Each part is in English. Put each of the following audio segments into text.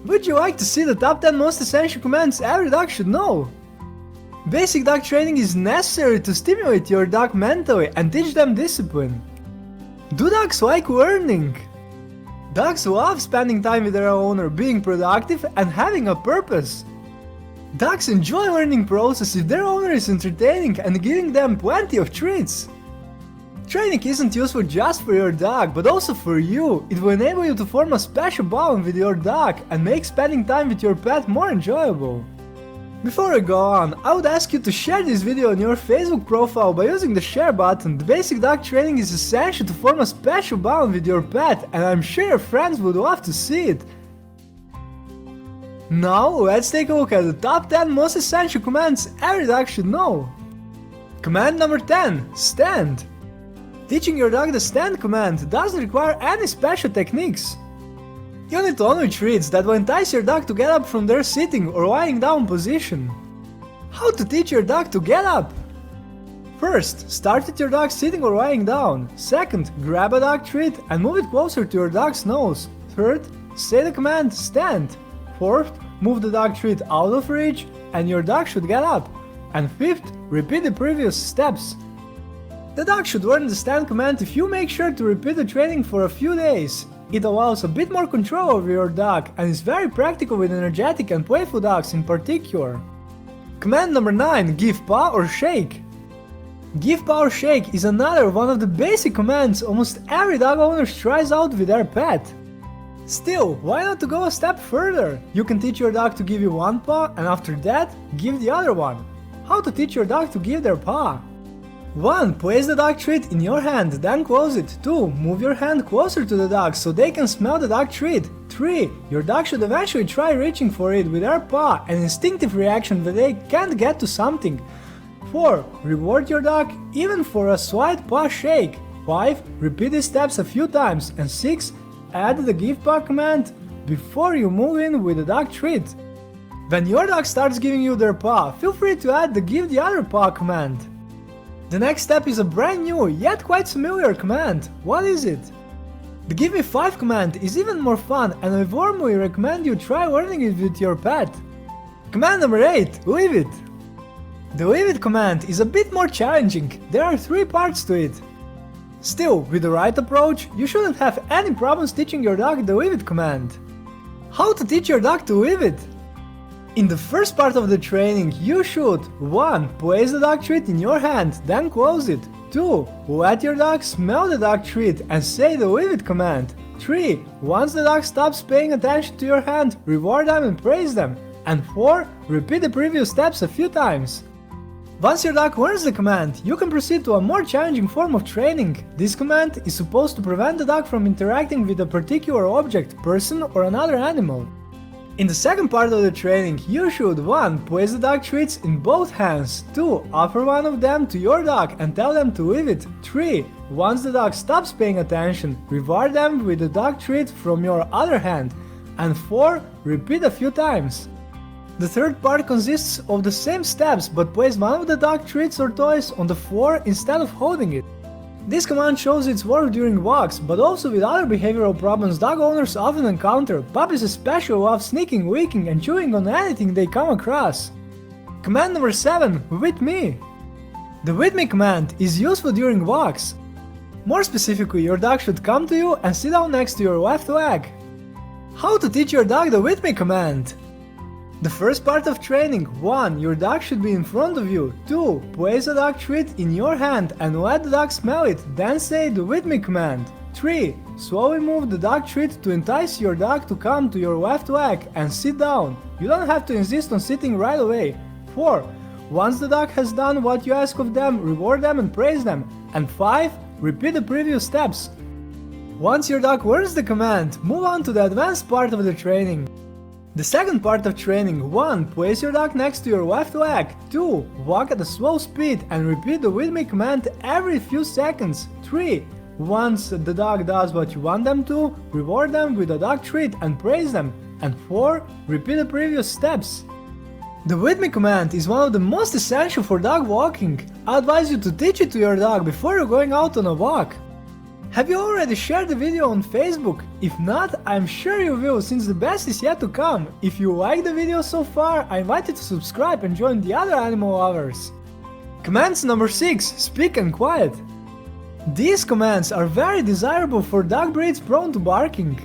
Would you like to see the top 10 most essential commands every dog should know? Basic dog training is necessary to stimulate your dog mentally and teach them discipline. Do dogs like learning? Dogs love spending time with their owner, being productive and having a purpose. Dogs enjoy learning process if their owner is entertaining and giving them plenty of treats. Training isn't useful just for your dog, but also for you. It will enable you to form a special bond with your dog and make spending time with your pet more enjoyable. Before I go on, I would ask you to share this video on your Facebook profile by using the share button. The basic dog training is essential to form a special bond with your pet, and I'm sure your friends would love to see it. Now let's take a look at the top 10 most essential commands every dog should know. Command number 10. Stand. Teaching your dog the stand command doesn't require any special techniques. You need only treats that will entice your dog to get up from their sitting or lying down position. How to teach your dog to get up? First, start with your dog sitting or lying down. Second, grab a dog treat and move it closer to your dog's nose. Third, say the command stand. Fourth, move the dog treat out of reach and your dog should get up. And fifth, repeat the previous steps. The dog should learn the stand command if you make sure to repeat the training for a few days. It allows a bit more control over your dog and is very practical with energetic and playful dogs in particular. Command number 9. Give paw or shake. Give paw or shake is another one of the basic commands almost every dog owner tries out with their pet. Still, why not to go a step further? You can teach your dog to give you one paw and after that, give the other one. How to teach your dog to give their paw? 1. Place the dog treat in your hand, then close it. 2. Move your hand closer to the dog so they can smell the dog treat. 3. Your dog should eventually try reaching for it with their paw, an instinctive reaction that they can't get to something. 4. Reward your dog even for a slight paw shake. 5. Repeat these steps a few times. And 6. Add the give paw command before you move in with the dog treat. When your dog starts giving you their paw, feel free to add the give the other paw command. The next step is a brand new, yet quite familiar command. What is it? The Give Me 5 command is even more fun and I warmly recommend you try learning it with your pet. Command number 8. Leave it. The Leave it command is a bit more challenging. There are 3 parts to it. Still, with the right approach, you shouldn't have any problems teaching your dog the Leave it command. How to teach your dog to leave it? In the first part of the training, you should 1. Place the dog treat in your hand, then close it. 2. Let your dog smell the dog treat and say the leave it command. 3. Once the dog stops paying attention to your hand, reward them and praise them. And 4. Repeat the previous steps a few times. Once your dog learns the command, you can proceed to a more challenging form of training. This command is supposed to prevent the dog from interacting with a particular object, person or another animal. In the second part of the training, you should 1. Place the dog treats in both hands. 2. Offer one of them to your dog and tell them to leave it. 3. Once the dog stops paying attention, reward them with the dog treat from your other hand. And 4. Repeat a few times. The third part consists of the same steps, but place one of the dog treats or toys on the floor instead of holding it. This command shows its work during walks, but also with other behavioral problems dog owners often encounter. Puppies especially love sneaking, licking and chewing on anything they come across. Command number 7. With me. The with me command is useful during walks. More specifically, your dog should come to you and sit down next to your left leg. How to teach your dog the with me command? The first part of training. 1. Your dog should be in front of you. 2. Place a dog treat in your hand and let the dog smell it, then say the with me command. 3. Slowly move the dog treat to entice your dog to come to your left leg and sit down. You don't have to insist on sitting right away. 4. Once the dog has done what you ask of them, reward them and praise them. And 5. Repeat the previous steps. Once your dog learns the command, move on to the advanced part of the training. The second part of training. 1. Place your dog next to your left leg. 2. Walk at a slow speed and repeat the with me command every few seconds. 3. Once the dog does what you want them to, reward them with a dog treat and praise them. And 4. Repeat the previous steps. The with me command is one of the most essential for dog walking. I advise you to teach it to your dog before you're going out on a walk. Have you already shared the video on Facebook? If not, I'm sure you will, since the best is yet to come. If you like the video so far, I invite you to subscribe and join the other animal lovers. Commands number 6. Speak and quiet. These commands are very desirable for dog breeds prone to barking.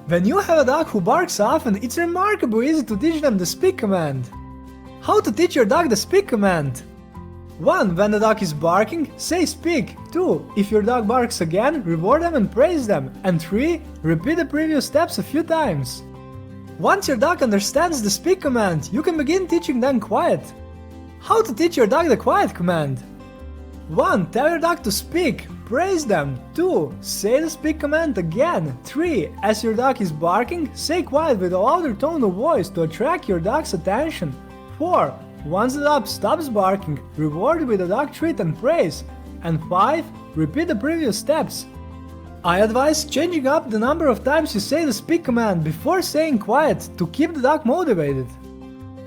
When you have a dog who barks often, it's remarkably easy to teach them the speak command. How to teach your dog the speak command? 1. When the dog is barking, say speak. 2. If your dog barks again, reward them and praise them. And 3. Repeat the previous steps a few times. Once your dog understands the speak command, you can begin teaching them quiet. How to teach your dog the quiet command? 1. Tell your dog to speak. Praise them. 2. Say the speak command again. 3. As your dog is barking, say quiet with a louder tone of voice to attract your dog's attention. 4. Once the dog stops barking, reward with a dog treat and praise. And 5. Repeat the previous steps. I advise changing up the number of times you say the speak command before saying quiet to keep the dog motivated.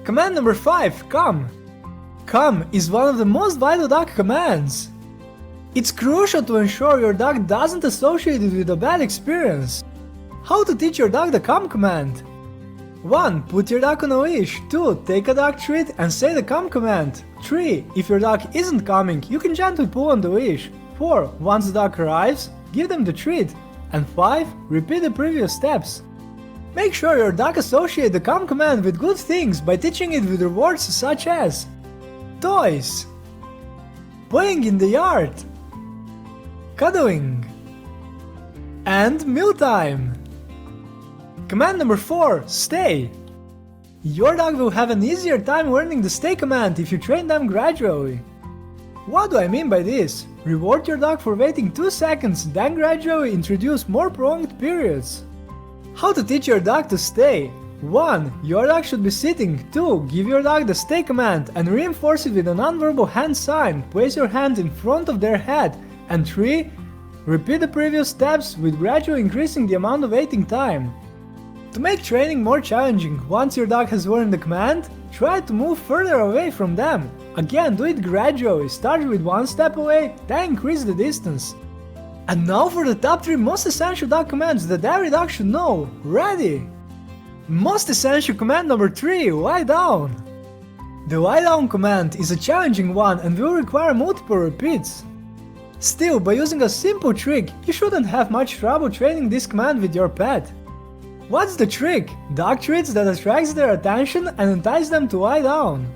Command number 5. Come. Come is one of the most vital dog commands. It's crucial to ensure your dog doesn't associate it with a bad experience. How to teach your dog the come command? 1. Put your dog on a leash. 2. Take a dog treat and say the come command. 3. If your dog isn't coming, you can gently pull on the leash. 4. Once the dog arrives, give them the treat. And 5. Repeat the previous steps. Make sure your dog associates the come command with good things by teaching it with rewards such as toys, playing in the yard, cuddling, and mealtime. Command number 4. Stay. Your dog will have an easier time learning the stay command if you train them gradually. What do I mean by this? Reward your dog for waiting 2 seconds, then gradually introduce more prolonged periods. How to teach your dog to stay? 1. Your dog should be sitting. 2. Give your dog the stay command and reinforce it with a non-verbal hand sign. Place your hand in front of their head. And 3. Repeat the previous steps with gradually increasing the amount of waiting time. To make training more challenging, once your dog has learned the command, try to move further away from them. Again, do it gradually. Start with 1 step away, then increase the distance. And now for the top 3 most essential dog commands that every dog should know. Ready? Most essential command number 3, lie down. The lie down command is a challenging one and will require multiple repeats. Still, by using a simple trick, you shouldn't have much trouble training this command with your pet. What's the trick? Dog treats that attracts their attention and entice them to lie down.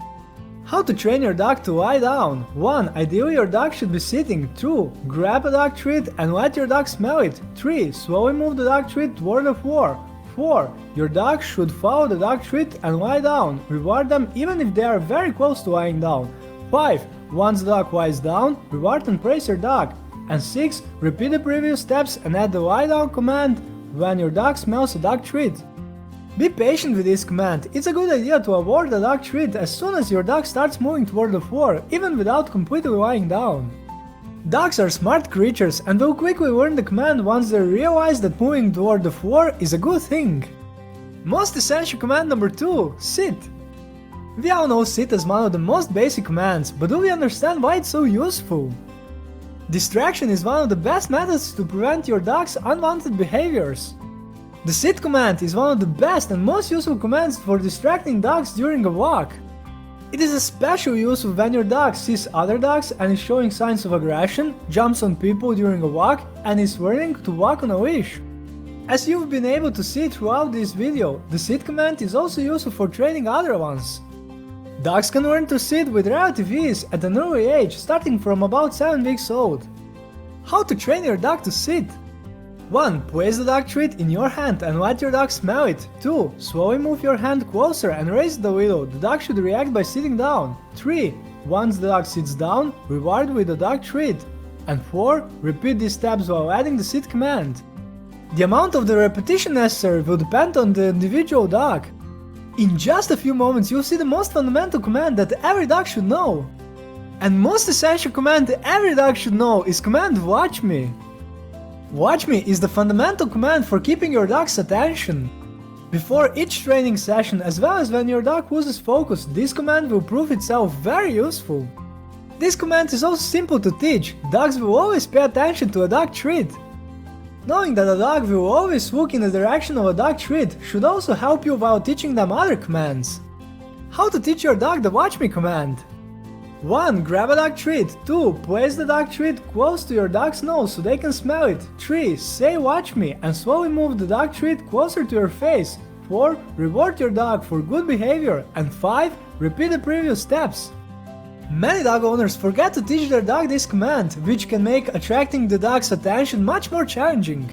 How to train your dog to lie down? 1. Ideally your dog should be sitting. 2. Grab a dog treat and let your dog smell it. 3. Slowly move the dog treat toward the floor. 4. Your dog should follow the dog treat and lie down. Reward them even if they are very close to lying down. 5. Once the dog lies down, reward and praise your dog. And 6. Repeat the previous steps and add the lie down command when your dog smells a dog treat. Be patient with this command. It's a good idea to award the dog treat as soon as your dog starts moving toward the floor, even without completely lying down. Dogs are smart creatures and will quickly learn the command once they realize that moving toward the floor is a good thing. Most essential command number 2, sit. We all know sit as one of the most basic commands, but do we understand why it's so useful? Distraction is one of the best methods to prevent your dog's unwanted behaviors. The sit command is one of the best and most useful commands for distracting dogs during a walk. It is especially useful when your dog sees other dogs and is showing signs of aggression, jumps on people during a walk, and is learning to walk on a leash. As you've been able to see throughout this video, the sit command is also useful for training other ones. Dogs can learn to sit with relative ease at an early age, starting from about 7 weeks old. How to train your dog to sit? 1. Place the dog treat in your hand and let your dog smell it. 2. Slowly move your hand closer and raise it a little. The dog should react by sitting down. 3. Once the dog sits down, reward with the dog treat. And 4. Repeat these steps while adding the sit command. The amount of the repetition necessary will depend on the individual dog. In just a few moments you'll see the most fundamental command that every dog should know. And most essential command every dog should know is command watch me. Watch me is the fundamental command for keeping your dog's attention. Before each training session, as well as when your dog loses focus, this command will prove itself very useful. This command is also simple to teach. Dogs will always pay attention to a dog treat. Knowing that a dog will always walk in the direction of a dog treat should also help you while teaching them other commands. How to teach your dog the watch me command. 1. Grab a dog treat. 2. Place the dog treat close to your dog's nose so they can smell it. 3. Say watch me and slowly move the dog treat closer to your face. 4. Reward your dog for good behavior. And 5. Repeat the previous steps. Many dog owners forget to teach their dog this command, which can make attracting the dog's attention much more challenging.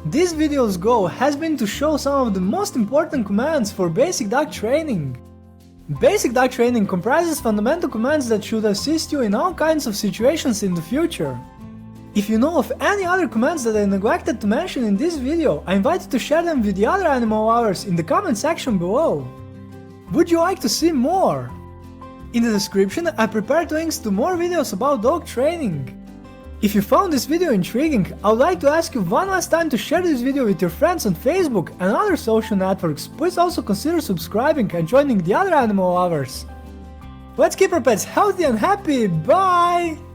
This video's goal has been to show some of the most important commands for basic dog training. Basic dog training comprises fundamental commands that should assist you in all kinds of situations in the future. If you know of any other commands that I neglected to mention in this video, I invite you to share them with the other animal lovers in the comment section below. Would you like to see more? In the description, I prepared links to more videos about dog training. If you found this video intriguing, I would like to ask you one last time to share this video with your friends on Facebook and other social networks. Please also consider subscribing and joining the other animal lovers. Let's keep our pets healthy and happy. Bye!